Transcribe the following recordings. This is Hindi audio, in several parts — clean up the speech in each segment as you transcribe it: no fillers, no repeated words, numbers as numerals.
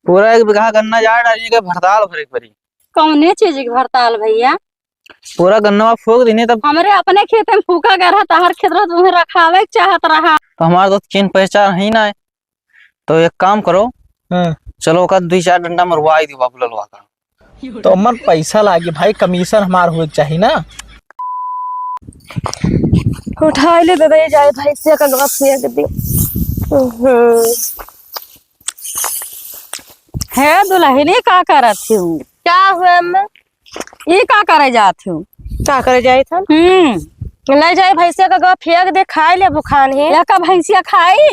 पूरा 1 बीघा गन्ना जा डाली के भरताल भरे परी। कौने चीज की भरताल भैया? पूरा गन्ना फूक देने तब हमरे अपने खेत में फूका गया रहा, तहर खेत रहा तुम्हें रखावे के चाहत रहा। तो हमारा तो चिन्ह पहचान ही ना है। तो एक काम करो, चलो का 2-4 डंडा मरवा दी बाबू ललवा का। तो अमन पैसा लागी भाई, कमीशन हमार हो चाहिए ना। उठा ले दे दे जाए भाई से का गप से के दे। है दुल्हनी का करत हूँ? क्या हुआ अम्मा? ये का करे जात हूँ? का करे जाए था? ले जाए भैंसिया का गप फेंक दे, खाए ले बुखान है। या का भैंसिया खाई?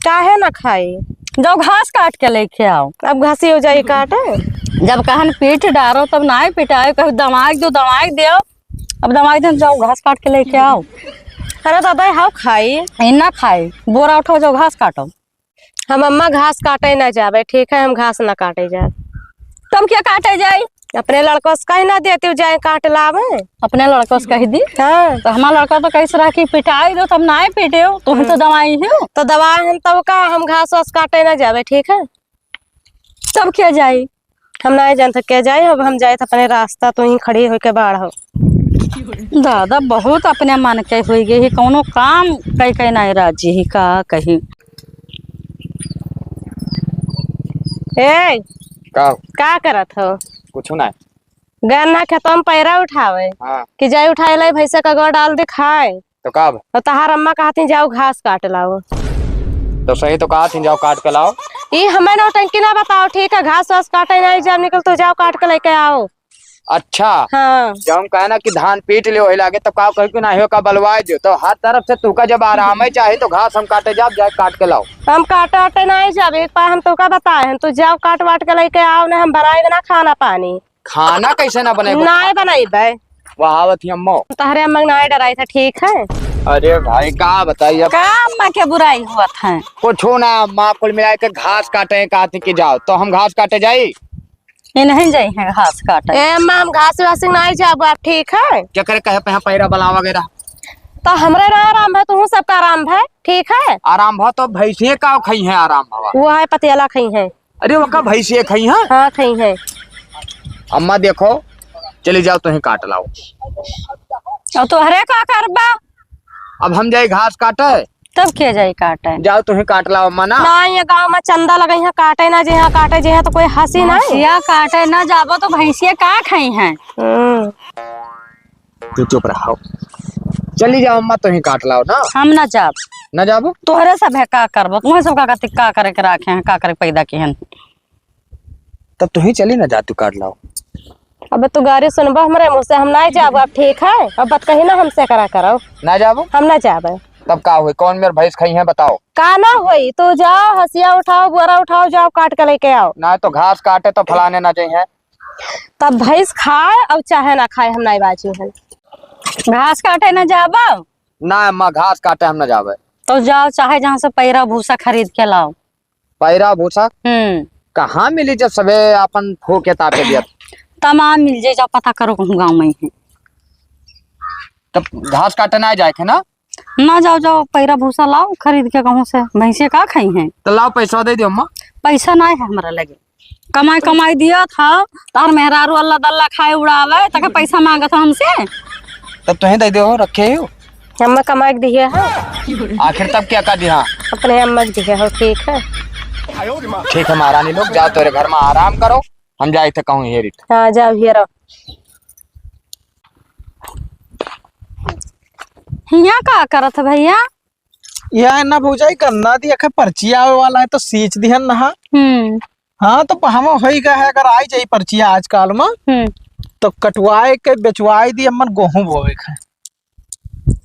काहे ना खाई? जब घास काट के लेके आओ। अब घासी हो जाए काटे। जब कहन पीट डारो तब ना पिटाए, कभी दमाग दो। अब दमाग दो, जाओ घास काट के लेके आओ। अरे दादा हाउ खाई? ना खाए, बोरा उठाओ, जाओ घास काटो। हम अम्मा घास काटे ना जावे, ठीक है हम घास ना काटे जाए। तब क्या काटे जाए? अपने लड़कों से कहीं ना देते जाए काट लावे। अपने लड़कों से कह दी। हाँ तो हमारा लड़का तो कैसे रहा कि पिटाई दो तब ना पीटे हो, तुम तो दवाई हो। तो दवा हम तब का हम घास वास काटे ना जावे, ठीक है। तब क्या जाए? हम ना जानते क्या जाए। अब हम जाए अपने रास्ता, तो ही खड़ी होके बाढ़ हो। दादा बहुत अपने मन के हुई गई, कौनो काम कई नहीं राजी ही का कही। ए का करत हो? कुछ ना गन्ना खेतम पैरा उठावे। हाँ। कि जाए उठाए लाई भैंसा का गौ डाल दे खाए। तो कब? तो तहार अम्मा कहती जाओ घास काट लाओ। तो सही तो कहा थी, जाओ काट के लाओ। ये हमें नौटंकी ना बताओ, ठीक है। घास वास काटे नहीं जब निकल तो जाओ काट के लेके आओ। अच्छा हाँ। जब हम कहे ना कि धान पीट ले वही लागे तब का कह क्यों ना हो का बलवाए दो। तो हर तरफ से तुका जब आराम है चाहे तो घास हम काटे जाए काट के लाओ। हम काटे नहीं जब एक बार हम तो का बताए हैं, तो जाओ काट वाट के लेके आओ ना। हम बनाए ना खाना पानी। खाना कैसे ना बने? ना बनाई वहावत ही अम्मो तहरे अम्मा ना डराई था, ठीक है। अरे भाई का बताइए का अम्मा के बुराई हुआ था? कुछ हो ना, माँ कुल मिला के घास काटे कहती कि जाओ तो हम घास काटे जाई। ये नहीं जाई है घास काटे। ए अम्मा हम घास वास नहीं जाब, आप ठीक है। क्या करे कहे पे पैरा बला वगैरह। तो हमरे ना आराम है, तुम सबका आराम है, ठीक है। आराम भाव तो भैंसिए का खाई है आराम भावा। वो है पतियाला खाई है। अरे वो का भैंसिए खाई है? हाँ खाई है। अम्मा देखो चली जाओ तो ही काट लाओ। और तुहरे का करबा? अब हम जाए घास काटे तब क्या जाए काटे? जाओ तो ही काट लाओ अम्मा ना। ना ये गांव में चंदा लगे है, काटे ना जे यहाँ काटे जे है, तो कोई हंसी नहीं। भैंसिया काटे ना जाबो तो भैंसिया का खाई हैं? तू चुप रहो, चली जाओ अम्मा तो ही काट लाओ ना। हम ना जाब। ना जाबो तोहरे सब है का करबो, तुम्हें सब का करे के राखे हैं, का करे पैदा के हैं। तब तू ही चली ना जा, तू काट लाओ। अब तो गाड़ी सुनबा हमारे मुँह से, हम नहीं जाब, आप ठीक है। अब बात कही ना हमसे करा करो। ना जाबो हम ना जाब। तब का हुई? कौन मेरे भैंस खाई है बताओ? का ना हुई तो जाओ, हसिया उठाओ, बोरा उठाओ, जाओ काट के लेके आओ। ना तो घास काटे तो फलाने ना चाहिए। तब भैंस खाए अब चाहे ना खाए, हम नहीं बाजी है। घास काटे ना जाबो ना अम्मा घास काटे हम ना जाबे। तो जाओ, चाहे जहाँ से पैरा भूसा खरीद के लाओ। पैरा भूसा कहाँ मिली जब सबे अपन फो के तापे दिया? तमाम मिल जाए, जाओ पता करो गाँव में ही। तब घास काटे ना जाए थे ना। ना जाओ पैरा भूसा लाओ खरीद के कहूँ से। भैंसे का खाई हैं? तो लाओ पैसा दे दियो अम्मा। पैसा नहीं है हमारा लगे। कमाई दिया था तार मेहरारू अल्लाह दल्ला खाए उड़ावे, तक पैसा मांगा था हमसे। तब तुहे दे दो, रखे हो अम्मा कमा के दिए है। आखिर तब क्या कर दिया? अपने अम्मा के दिए हो, ठीक है। ठीक है महारानी लोग, जाओ तेरे घर में आराम करो, हम जाए थे कहूँ हेरिट। हाँ जाओ हीरो। यहाँ का करत भैया? यह ना भौजाई गन्ना दी अखे पर्ची आवे वाला है तो सींच दिहन ना। हाँ तो हम होई गए है, अगर आई जाई पर्चिया आजकल में तो कटवाए के बेचवाई दी अम्मन गेहूं बोवे के।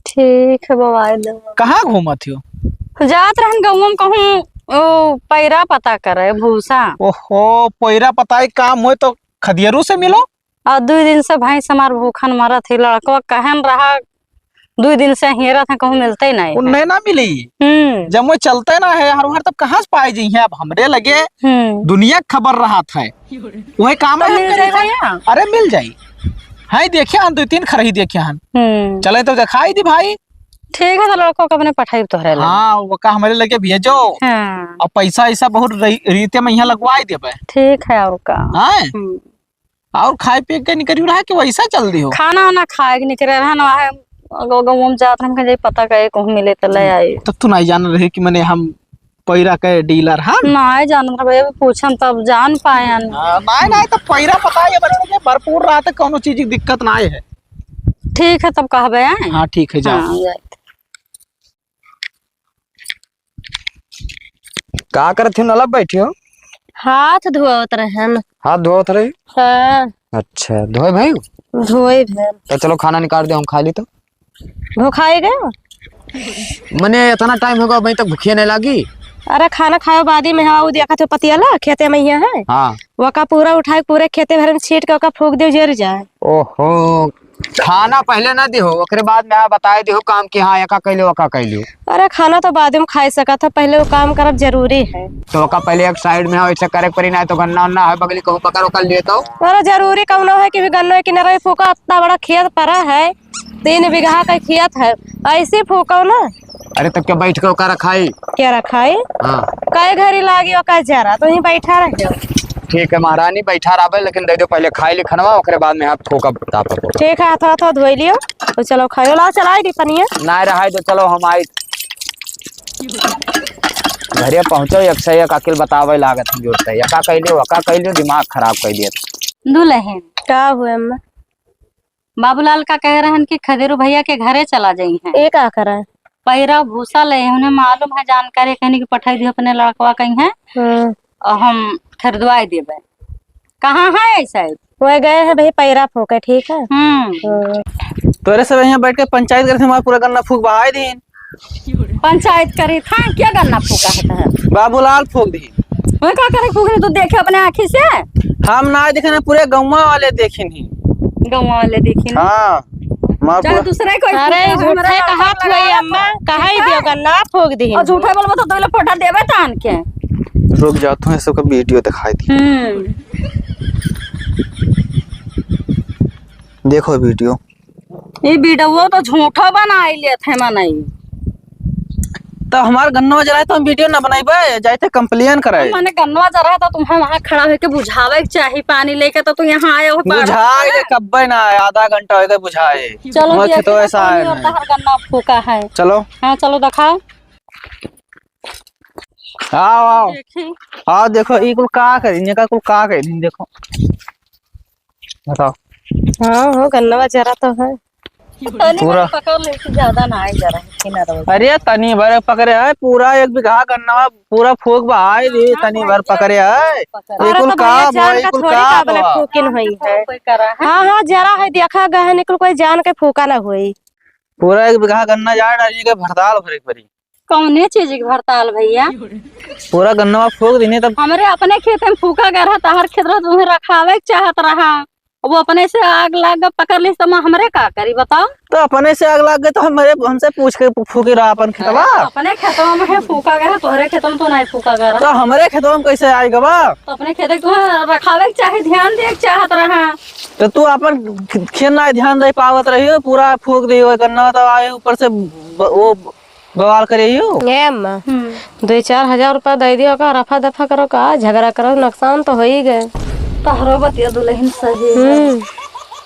ठीक है मोबाइल दो। कहाँ घूमत हो? जात रहन गाँव में कहूँ ओ पैरा पता करे भूसा। ओहो पैरा पताई काम हो तो खदियरू से मिलो। और 2 दिन से भैंस हमार भूखन मरत थी, लड़को कहन रहा 2 दिन से हेरत है, कहूँ मिलते नहीं। उन्हें ना मिली जब वो चलते ना है हर तब कहाँ से पाई जी है। अब हमरे लगे दुनिया खबर रहा था वही काम तो मिल जाए भैया। अरे मिल जाई। हाँ देखिए हन 2-3 खरही देखिए हन। चले तो दिखाई दी भाई। ठीक है तो लड़कों को अपने पठाई तोहरे लगे। हाँ वो का हमारे लगे भेजो हाँ और पैसा ऐसा बहुत रीते में यहाँ लगवाई देबे। ठीक है और का। हाँ और खाए पिए के नहीं करी रहा कि वैसा चल दी हो। खाना वाना खाए के निकले रहा ना है गाँव में जात हम कहीं पता करे कहूँ मिले तो ले आई। तो तू नहीं जान रही कि मैंने हम पैरा के डीलर। हाँ नहीं जान रहा पूछम तब जान पाए। नहीं नहीं तो पैरा पता है बच्चे भरपूर रहा था कोनो चीज की दिक्कत ना है। ठीक है तब कहबे। हाँ ठीक है जाओ। हाँ, का करत हो अलग बैठी हो? हाथ धोवत रहन। हाथ धोत रही? हाँ अच्छा धोए भाई। धोए भेल। तो चलो खाना निकाल दे हम खा ली। तो भूखाई गए मने इतना टाइम होगा अभी तक भूखिए नहीं लगी। अरे खाना खाए बादी में हाँ देखा तो पतियाला खेते में है हाँ वका पूरा उठाए पूरे खेते भर में छीट के वका फूक दे जर जाए। ओहो खाना पहले ना दिहो ओकरे बाद में बताए दिहो काम की हाँ एका कैलो वका कैलो। अरे खाना तो बाद में खाई सका था पहले वो काम करब जरूरी है। तो वका पहले एक साइड में ऐसे करे पड़ी ना तो गन्ना उन्ना है बगली कहूँ पकड़ कर लिए तो। अरे जरूरी कौनो है कि गन्नो के किनारे फूका इतना बड़ा खेत पड़ा है 3 बीघा का खेत है ऐसे फूको ना। अरे तब क्या बैठ के ओका रखाई क्या रखा है हाँ कई घड़ी लागी वका जरा तो ही बैठा रहे। ठीक है महारानी बैठा रहा लेकिन दे दो पहले खाई ली खनवा ओकरे बाद में हाथ ठोका ताप को। ठीक है हाथ हाथ धोई लियो तो चलो खाओ ला चलाई दी पनिया ना रहा तो चलो हम आई घरे पहुंचो एक से एक अकेले बतावे लागत है जोर से यका कैलियो दिमाग खराब कर दिया। दुल्हन का हुए अम्मा? बाबूलाल का कह रहे हैं कि खदेरू भैया के घरे चला जाई हैं। ये का करा पैरा भूसा ले उन्हें मालूम है जानकारी कहने की पठाई दी अपने लड़कवा कहीं है और हम खरीदवाई देवे। कहाँ है ऐसा? वो गए हैं भाई पैरा फूके। ठीक है तोरे सब यहाँ बैठ के पंचायत करे थे हमारा पूरा गन्ना फूक बहाई दीन। पंचायत करी था क्या गन्ना फूका है? बाबूलाल फूक दी। मैं क्या करे फूकने तो देखे अपने आँखी से। हम ना देखे ना पूरे गाँव वाले देखे नहीं। गाँव वाले देखी ना। हाँ चाहे दूसरे कोई अरे झूठे का हाथ हुई अम्मा कहा ही दियो गन्ना फूक दी और झूठे बोलबो तो दोले फोटा देवे तान के। रुक जाओ तुम्हें सबका वीडियो दिखाई दी। देखो वीडियो। ये वीडियो तो झूठा बनाई ले थे मनाई। तो हमार गन्ना जरा तो हम वीडियो ना बनाइबे जाते कंप्लेन कराए। मैंने गन्ना जरा था तुम वहाँ खड़ा होके बुझावे के चाहिए पानी लेके तो तुम यहाँ आए हो। बुझाए कब्बे ना आधा घंटा होगा बुझाए। चलो तो ऐसा है गन्ना फूका है। चलो हाँ चलो दिखाओ। आओ आओ आओ देखो ये कुल का करी का कुल का करी देखो बताओ। हाँ हो गन्ना जरा तो है पूरा पकड़ ले ज्यादा ना आए जरा। अरे तनी भर पकड़े है पूरा 1 बीघा गन्ना पूरा फूक बहाई दी तनी भर पकड़े है। अरे तो भैया जान का थोड़ी काबले फूकिन हुई है। हाँ हाँ जरा है देखा गया है निकल कोई जान के फूका ना हुई। पूरा 1 बीघा गन्ना जा डाली के भरताल भरे पड़ी। कौने चीज की भरताल भैया? पूरा गन्ना फूक दी तब हमारे अपने खेत में फूका गया रहा ताहर खेत रहा तुम्हें रखावे चाहत रहा वो अपने से आग लाग पकड़ ली तो हमरे का करी बताओ। तो अपने से आग लग गए तो हमसे पूछ के फूकी रहा अपन खेतवा। अपने खेतों में फूका गया तोहरे खेतों में तो नहीं फूका गया। तो हमारे खेतवा में कैसे आएगा बा? तो अपने खेत तुम्हें रखावे चाहे ध्यान दे चाहत रहा तो तू अपन खेत ना ध्यान दे पावत रही हो पूरा फूक दी गन्ना तो आए ऊपर से वो बवाल करे हो। अम्मा 2-4 हजार रुपया दे दियो का रफा दफा करो का झगड़ा करो नुकसान तो हो ही गए। तहरो बतिया दुल्हन सही है।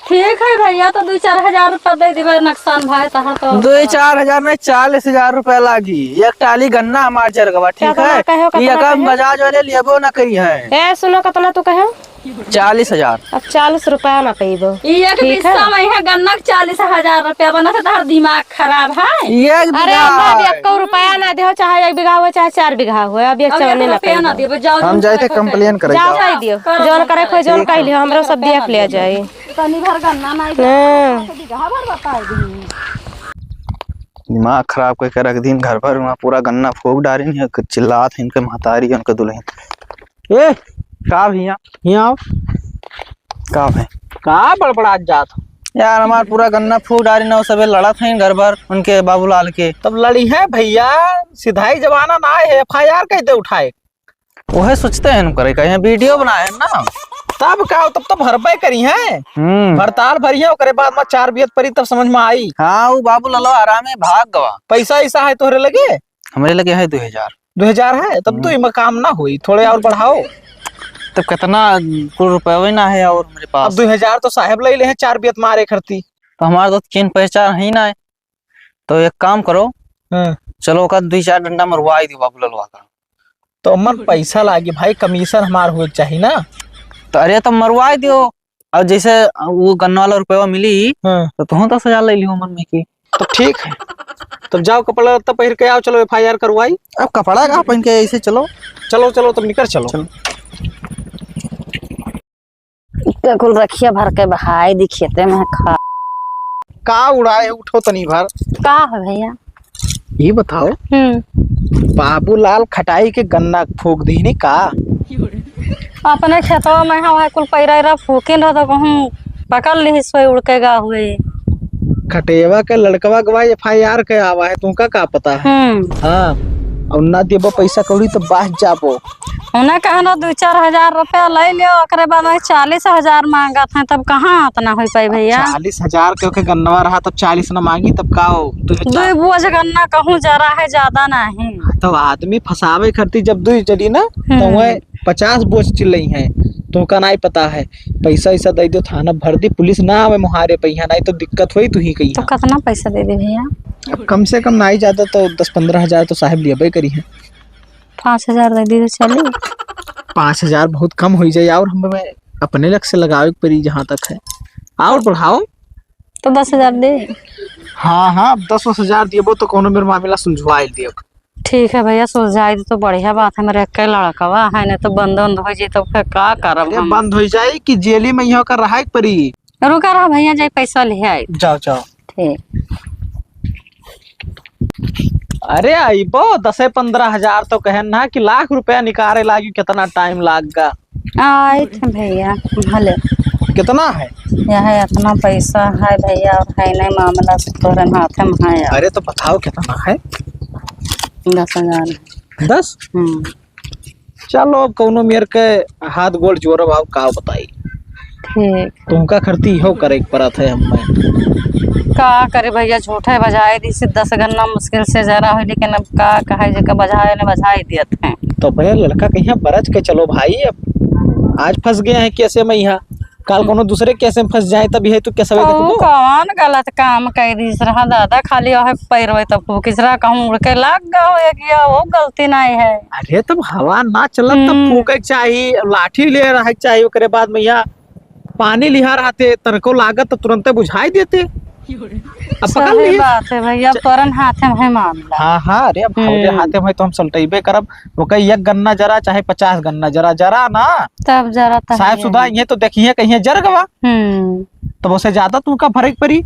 ठीक है भैया तो 2-4 हजार रुपया दे दिबे नुकसान भाई तहर तो 2-4 हजार में 40,000 रुपया लागी। एक टाली गन्ना हमार चरगवा ठीक है। ये कम बजाज वाले लेबो ना करी है। ए सुनो कितना तू कहे 40,000। अब 40 रुपया ना पेबो। एक बिस्सा में है गन्ना 40,000 रुपया बना से तहर दिमाग खराब है। अरे अम्मा अब 1 रुपया ना दे चाहे 1 बीघा हो चाहे 4 बीघा हो अब 1 चवने ना पे ना देबे। जाओ हम जाते कंप्लेन करे जाओ जाई दियो जोन करे कोई जोन कह लियो हमरा सब देख ले जाई तनी भर गन्ना नहीं बिघा भर बताई दी। दिमाग खराब करके रख दिन घर भर वहाँ पूरा गन्ना फूक डाली चिल्लात है इनके महतारी उनके दुल्हन। ए का भैया यहाँ का भाई का बड़बड़ा जात यार हमार पूरा गन्ना फूक डाली ना सबे लड़त है घर भर उनके बाबूलाल के। तब लड़ी है भैया सिधाई जमाना ना है FIR कैसे उठाए। वह सोचते हैं करे कहीं वीडियो बनाए हैं ना तब का तब तो भरबे करी है, भरताल भरी है, ओकरे बाद में 4 बियत परी तब समझ में आई। हाँ वो बाबू ललो आराम है भाग गवा। पैसा ऐसा है तोहरे लगे? हमारे लगे है 2000। 2000 है तब तो इमा काम ना हुई, थोड़े और बढ़ाओ। तब कितना कुल रुपये ना है और मेरे अब पास। 2000 तो साहब ले हैं 4 बियत मारे खरती। तो हमारे तो चिन्ह पहचान ही ना है। तो एक काम करो, चलो का 2-4 डंडा मरवा दो बाबू ललवा का। तो अमर पैसा लागी भाई, कमीशन हमार हो चाहिए ना। तो अरे तब मरवा दो। और जैसे वो गन्ना वाला रुपया मिली तो तुम 10,000 ले लियो मन में की। तो ठीक है, तब जाओ कपड़ा तब पहन के आओ, चलो FIR करवाई। अब कपड़ा कहाँ पहन के ऐसे चलो। चलो चलो तब निकल चलो। कुल रखिए भर के बहाई दी खेते में खा। का उड़ाए उठो तनी भर। का है भैया? ये बताओ, बाबूलाल खटाई के गन्ना फूक दी नहीं का? अपने खेतवा में हवा कुल पैरा फूकिन रहा तो कहूँ पकड़ ली सोई उड़ के गा हुए। खटेवा के लड़कवा गवा FIR के आवा है, तुमका का पता है? हाँ, और ना देबो पैसा कौड़ी तो बाहर जाबो। उन्हें कहना 2-4 हजार रुपया ले लियो, ओकरे बाद में 40,000 मांगा था, तब कहाँ इतना हो पाई भैया? 40,000 के गन्नवा रहा तब 40 न मांगी, तब का हो? 2 बोझ गन्ना कहूँ जरा है, ज्यादा नहीं। तो आदमी फसावे करती जब 2 चली ना तो वह 50 बोझ चिल्लई है, तो का नहीं पता है। पैसा ऐसा दे दो, थाना भर दी, पुलिस ना आवे मुहारे पहिया, नहीं तो दिक्कत हुई तू ही कही। तो कितना पैसा दे दे भैया? अब कम से कम नहीं जाता तो 10-15 हजार तो साहब लिया करी है। 5,000 दे दी तो चली। 5,000 बहुत कम हो जाए, और हमें अपने लग से लगावे परी जहाँ तक है, और बढ़ाओ तो 10,000 दे। हाँ हाँ, 10-10 दिएबो तो कोनो मेरा मामला सुलझवा दियो। ठीक है भैया, सुलझाई दे तो बढ़िया बात है। मेरे के लड़कवा है ना तो बंद हो जाए तो फिर का करब हम? बंद हो जाए कि जेली में यहाँ का रहा परी? रुका रहा भैया, जाए पैसा ले आई। जाओ जाओ। ठीक। अरे आईबो 10-15 हजार तो कहन ना कि लाख रुपया निकाले लागी, कितना टाइम लागगा? आए थे भैया भले। कितना है? यह इतना पैसा है भैया, और है नहीं मामला से तोरे हाथ में है। अरे तो बताओ कितना है? 10,000। 10? चलो अब कौनो मेर के हाथ गोल जोर भाव का बताई। ठीक। तुमका खर्ती हो करे परत है हमें। का करे भैया, झूठे बजाए दी से 10 गन्ना मुश्किल से जरा हो, लेकिन अब का कहे जगह बजाए ने बजाई दियत है। तो भैया लड़का कहीं बरज के चलो भाई, अब आज फंस गए हैं कैसे में यहाँ, कल कोनो दूसरे कैसे में फंस जाए तब है तो कैसे कौन गलत काम कर दी रहा दादा? खाली वह पैर तब फूकिसरा कहूँ उड़ के लाग गया कि वो गलती नहीं है। अरे तब हवा ना चलत तब फूके चाहिए, लाठी ले रहा चाहिए, ओकरे बाद में यहाँ पानी लिहा रहते तनको लागत तो तुरंत बुझाई देते। अब पकड़ सही लिए बात है भैया, तोरन हाथे में है मामला। हाँ हाँ, अरे अब हमारे हाथे में तो हम सलटेबे करब। वो कहीं 1 गन्ना जरा चाहे 50 गन्ना जरा जरा ना, तब जरा साहब सुधा ये तो देखिए कहीं जर गवा तो उससे ज्यादा तुमका फर्क पड़ी।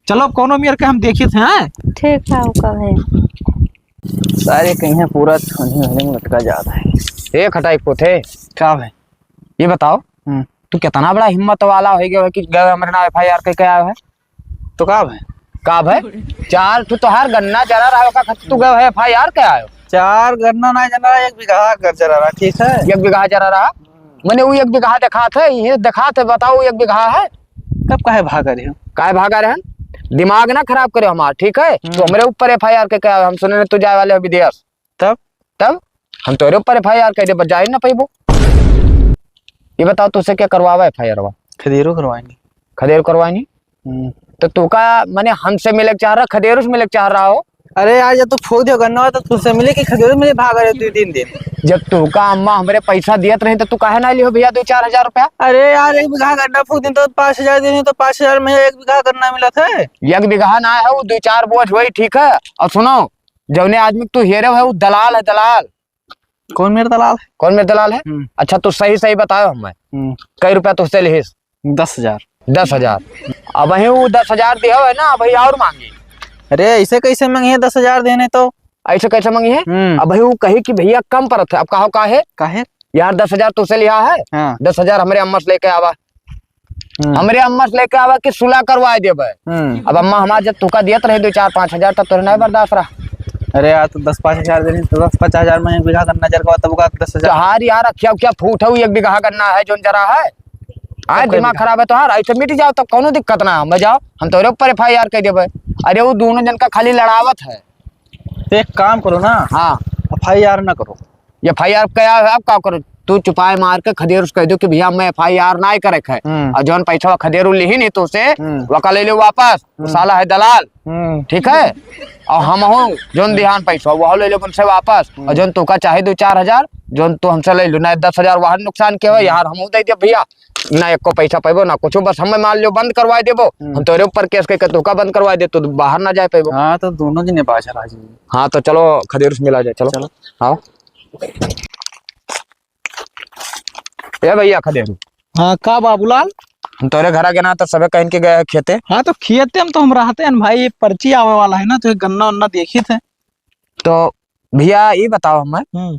चलो कोनो मियर के हम देखिए थे। हाँ ठीक है, वो कहे सारे कहीं पूरा होने में लटका जाता है। ए खटाई पोथे क्या है? ये बताओ, तू कितना बड़ा हिम्मत वाला हो गया कि हमारे नाम FIR के आया है? तो का है? का भाई 4 तू तो हर गन्ना जरा रहा का तू गए है FIR के आयो? 4 गन्ना ना जना 1 बीघा कर जरा रहा। ठीक है, 1 बीघा जरा रहा मैंने वो 1 बीघा देखा थे, ये देखा थे, बताओ 1 बीघा है? कब काहे भागा रहे हो? काय भागा रहे हैं? दिमाग ना खराब करे हमारा, ठीक है? तो हमारे ऊपर FIR के क्या? हम सुने तू जाए वाले विदेश, तब हम तोरे ऊपर FIR करे बजाय ना पैबो। ये बताओ तुझसे क्या करवावा FIR वा? खदेरो करवाएंगे। खदेर करवाएंगे? तो तू का मैंने हमसे मिले चाह रहा, खदेरों से मिले चाह रहा हो? अरे यार जब तू फोक दियो गन्ना तो तुझसे मिले कि खदेरो मिले भाग रहे 2-3 दिन। जब तू का अम्मा हमारे पैसा दियत रही तो तू काहे ना लियो भैया 2-4 हजार रुपया? अरे यार 1 बीघा गन्ना फूक दिन तो 5,000 देने, तो 5,000 में 1 बीघा गन्ना मिला था। 1 बीघा ना है वो 2-4 बोझ वही, ठीक है? और सुनो, जौने आदमी तू हेरे है वो दलाल है, दलाल। कौन मेरा दलाल है? कौन मेरा दलाल है? अच्छा तू सही सही बताओ हमें, कई रुपया तुझसे लिहिस? 10,000। 10,000। अब वही वो 10,000 दिया है ना, भाई और मांगी? अरे ऐसे कैसे मांगे 10,000 देने? तो ऐसे कैसे मांगी है? अब भाई वो कही कि भैया कम परत है, अब कहो काहे? काहे यार 10,000 तुझसे लिया है। हाँ। 10,000 हमारे अम्मा से लेके आवा, हमारे अम्मा से लेके आवा कि सुलह करवा दे। अब अम्मा हमारा जब तुका दियत रहे 2-4-5 हजार तब तो नहीं बर्दाश्त रहा। अरे यार तो 10-5,000 देने तो 10-50 हजार में 1 बीघा गन्ना जर का तब का 10,000। हार यार क्या क्या फूट है 1 बीघा गन्ना है जो जरा है? हाँ कोई दिमाग बिगाड़। खराब है तो हार ऐसे मिट जाओ, तब कोनो दिक्कत ना, हम जाओ हम तोरे ऊपर FIR कर देबे। अरे वो दोनों जन का खाली लड़ावत है। तो एक काम करो ना, हाँ FIR ना करो। FIR क्या है, आप क्या करो, तू चुपाए मार के खदेर कह दो कि भैया मैं FIR ना करे है, और जौन पैसा खदेरू ली नहीं तो उसे वका ले लो वापस, वो साला है दलाल, ठीक है। और हम हो जौन ध्यान पैसा वो ले लो उनसे वापस, और जौन तो का चाहे 2-4 हजार जौन तो हमसे ले लो, ना 10 हजार वहां नुकसान के हो यार, हम दे दे भैया, ना एक को पैसा पेबो ना कुछ, बस हमें मान लो बंद करवा देबो, हम तोरे ऊपर केस के धोखा बंद करवा दे तो बाहर ना जाए पेबो। हाँ तो दोनों जने बाजा राजी। हाँ तो चलो खदेर से मिला जाए, चलो आओ। ए भैया खदेरू, हाँ का बाबूलाल। हम तोरे घर आगे ना तो सबे कहीं के गए खेते, हाँ तो खेते में तो हम रहते हैं भाई, पर्ची आवे वाला है ना, तो गन्ना उन्ना देखी थे। तो भैया ये बताओ हमें,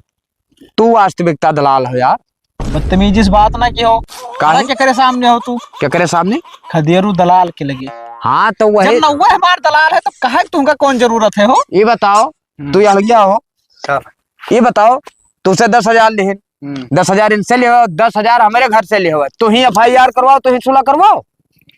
तू वास्तविकता दलाल हो यार, बदतमीजी इस बात ना की हो, काहे? क्या करे सामने हो तू, क्या करे सामने? खदेरू दलाल के लगे। हाँ तो जब वही नौवा हमार दलाल है तो कहा तुमका कौन जरूरत है हो। ये बताओ, तू यहाँ गया हो, चल। ये बताओ तुझसे 10 हजार ले, 10 हजार इनसे ले, 10 हजार हमारे घर से ले हो, तू ही FIR करवाओ, तू ही सुलह करवाओ।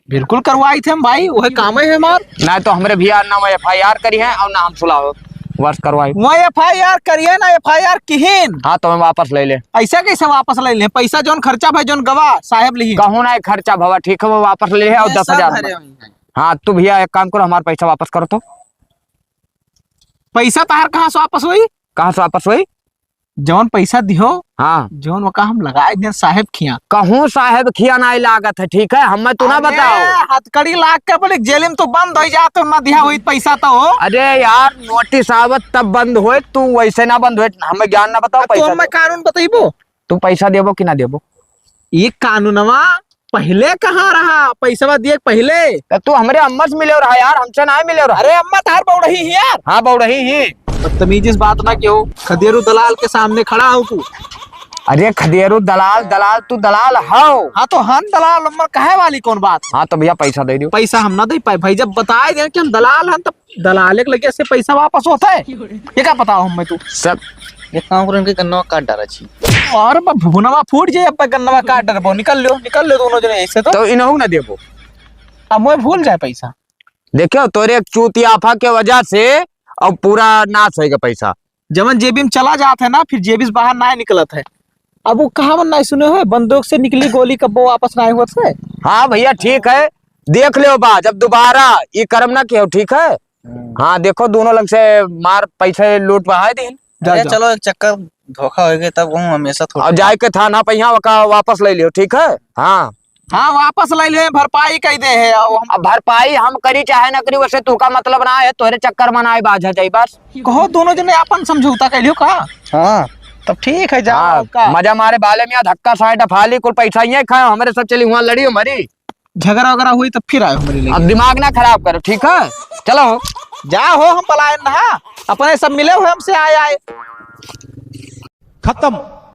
बिल्कुल करवाई थे हम भाई, वही काम है हमार। ना तो हमारे भैया ना वो FIR करी है और ना हम सुलह हो, बस करवाई। वही FIR करिए ना, FIR किहीन। हाँ तो हम वापस ले ले, ऐसा कैसे वापस ले ले, पैसा जोन खर्चा भाई जोन गवाह साहब ली। कहूँ ना खर्चा भवा, ठीक है वो वापस ले ले और 10 हजार। हाँ तू भैया एक काम करो, हमारा पैसा वापस करो। तो पैसा तार कहाँ से वापस हुई, कहाँ से वापस हुई? जौन पैसा दिहो, हाँ जौन वका हम लगाए दिन साहेब खिया। कहूँ साहेब खिया ना लागत है, ठीक है, हमें तू ना बताओ। हथकड़ी लाग के बोले जेल में तो बंद हो जा, तो ना दिया हुई पैसा तो हो। अरे यार नोटिस आवत तब बंद होए, तू वैसे ना बंद होए, हमें ज्ञान ना बताओ। तो पैसा मैं कानून बताइबो, तू पैसा देबो कि ना देबो? ये कानूनवा पहले कहाँ रहा, पैसा दिए पहले। तो तू हमारे अम्मा से मिले रहा यार, हमसे ना मिले रहा। अरे अम्मा तार बौड़ही है यार। हाँ बौड़ही ही। बदतमीजी इस बात ना क्यों, खदेरू दलाल के सामने खड़ा हो तू। अरे खदेरू दलाल, दलाल तू दलाल हो। हाँ तो हम दलाल अम्मा कहे वाली कौन बात। हाँ तो भैया पैसा दे दियो। पैसा हम ना दे पाए भाई, जब बताए दे कि हम दलाल हैं तब दलाले के लगे से पैसा वापस होता है, ये क्या पता हो हमें तू। सब एक काम करो, इनके गन्ना काट डाला छी। और भुनवा फूट जाए, अब गन्नवा काट डरबो, निकल लो दोनों जने ऐसे। तो तो इन्हों ना देबो, अब मैं भूल जाए पैसा। देखियो तोरे चूतियाफा के वजह से अब पूरा नाश होगा पैसा। जवन जेबी में चला जाता है ना, फिर जेबी से बाहर ना निकलत है। अब वो कहावत ना सुने हो, बंदूक से निकली गोली कब वो वापस ना हुआ है। हाँ भैया ठीक है, देख लो बा जब दोबारा ये कर्म ना किया, ठीक है। हाँ देखो दोनों लग से मार पैसे लूट बहा दिन। अरे चलो एक चक्कर धोखा हो गया, तब वो हमेशा थोड़ा और जाए के थाना पे यहाँ वापस ले लियो, ठीक है। हाँ हाँ वापस ले ले, भरपाई कह दे है। अब भरपाई हम करी चाहे न करी, वैसे तू का मतलब ना है, तोरे चक्कर मनाए बाजा जाई बस। कहो दोनों जने अपन समझौता कर लियो का। हाँ तब ठीक है, जाओ हाँ, का मजा मारे बाले में धक्का साइड फाली कुल पैसा ही खाए, हमारे सब चली वहाँ लड़ी हमारी, झगड़ा वगैरह हुई तो फिर आयो हमारे लिए। अब दिमाग ना खराब करो, ठीक है। चलो जा हो, हम पलायन ना अपने सब मिले हुए हमसे आए। खत्म।